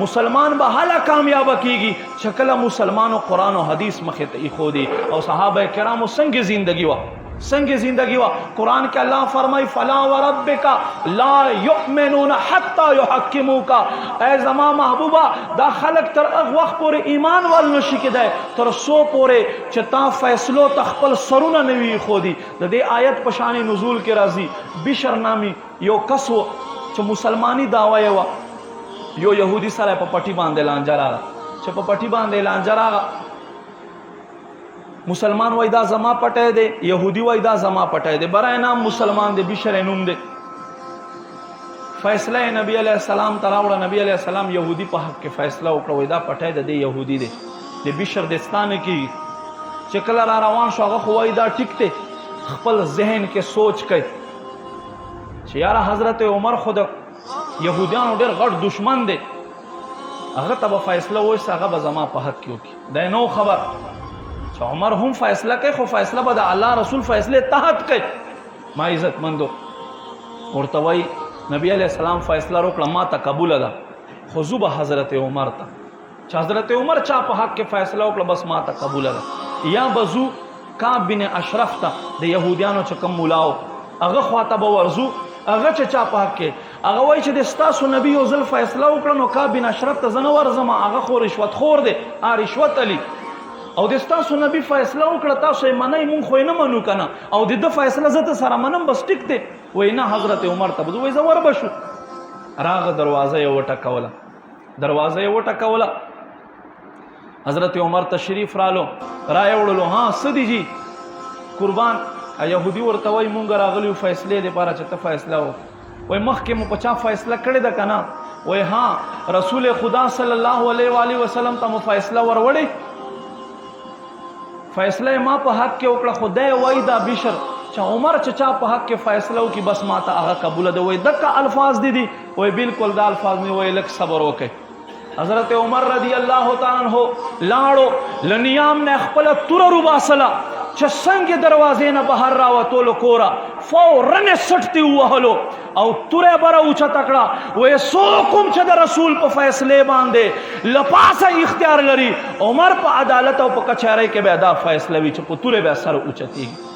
مسلمان به هله کامیاب کیږي چې کله مسلمانو قرآن او حدیث مخې ته ایښودي. او صحابه کرامو څنګه زندگی وه، څنګه زندگی وه. قرآن کې الله فرمای فلا وربک لا یؤمنون حتی یحکموک. ای زما محبوبا دا خلق تر هغه وخت پورې ایمان ول نشي کېدای تر څو پورې چې تا فیصلو ته خپل سرونه نه وي ایښودي. د دې آیت په شان نزول کې راځي بشر نامي یو کس و چې مسلمانی دعوه یې وه. یو یهودي سره په پټي باندې لانجه راغله چې په پټي باندې لانجه راغله. مسلمان وای دا زما پټی دی، یهودي وای دا زما پټی دی. برای نام مسلمان دی، بشر نوم دی. فیصله نبی علیہ السلام ته راوړه. نبی علیہ السلام یهودي په حق کې فیصله وکړه، وای دا پټی د دې یهودي دی، د بشر دستانه کې. چې کله را روان شو هغه خو وای دا ټیک دی. خپل ذهن کې سوچ کوي چې یاره حضرت عمر خود یهودیانو ډېر غټ دشمن دی، هغه ته به فیصله وایسي هغه به زما په حق کې وکړي. دی نو خبر چې عمر هم فیصله کوي خو فیصله به د الله رسول فیصله تحت کوي. ما عزت مندو ورته وایي نبی علیہ السلام فیصله وکړه ما ته قبوله ده، خو زه به حضرت عمر ته چې حضرت عمر چا په حق کې فیصله وکړه بس ما ته قبوله ده. یا بزو کعب بن اشرف ته د یهودیانو چې کوم ملاو هغه خواته به ورځو، هغه چې چا په حق کې هغه وایي چې د ستاسو نبي یو ځل فیصله وکړه نو کعب بن اشرف ته زه نه ورځم، هغه خو رشوت خور دی، رشوت علي. او د ستاسو نبی فیصله وکړه تاسو یې منئ مونږ خو یې نه منو که نه، او د ده فیصله زه ته سره منم بس ټیک دی. وایي نه حضرت عمر ته به زه وایي زه ور به شو. راغه دروازه یې وټکوله، دروازه یې وټکوله. حضرت عمر تشریف رالو، را یې وړلو. ها څه دي جي قربان؟ یهودي ورته وایي مونږ راغلي فیصلې دپاره چې ته فیصله وکړه. وایي مخکې مو په چا فیصله کړې ده که نه؟ وایي ها رسول خدا صلی الله علیه و آله وسلم ته مو فیصله وروړې، فیصله ما په حق کې وکړه. خدای وایي دا بشر چې عمر چې چا په حق کې فیصله وکړي بس ما ته هغه قبوله ده. وایي دقه الفاظ دي. وایي بالکل دا الفاظ نه. وایي لږ صبر وکړئ. حضرت عمر رضی الله تعالی عنہ لاړو لنیام نه خپله توره روباسله چې څنګه دروازې نه بهر راوتلو کوره فورا یې سټتې ووهلو او توره به راوچته کړه. وایي څوک هم چې د رسول په فیصلې باندې له پاسه اختیار لري عمر په عدالت او په کچهرۍ کې به دا فیصله وي چې په توره به سر اوچتېږي.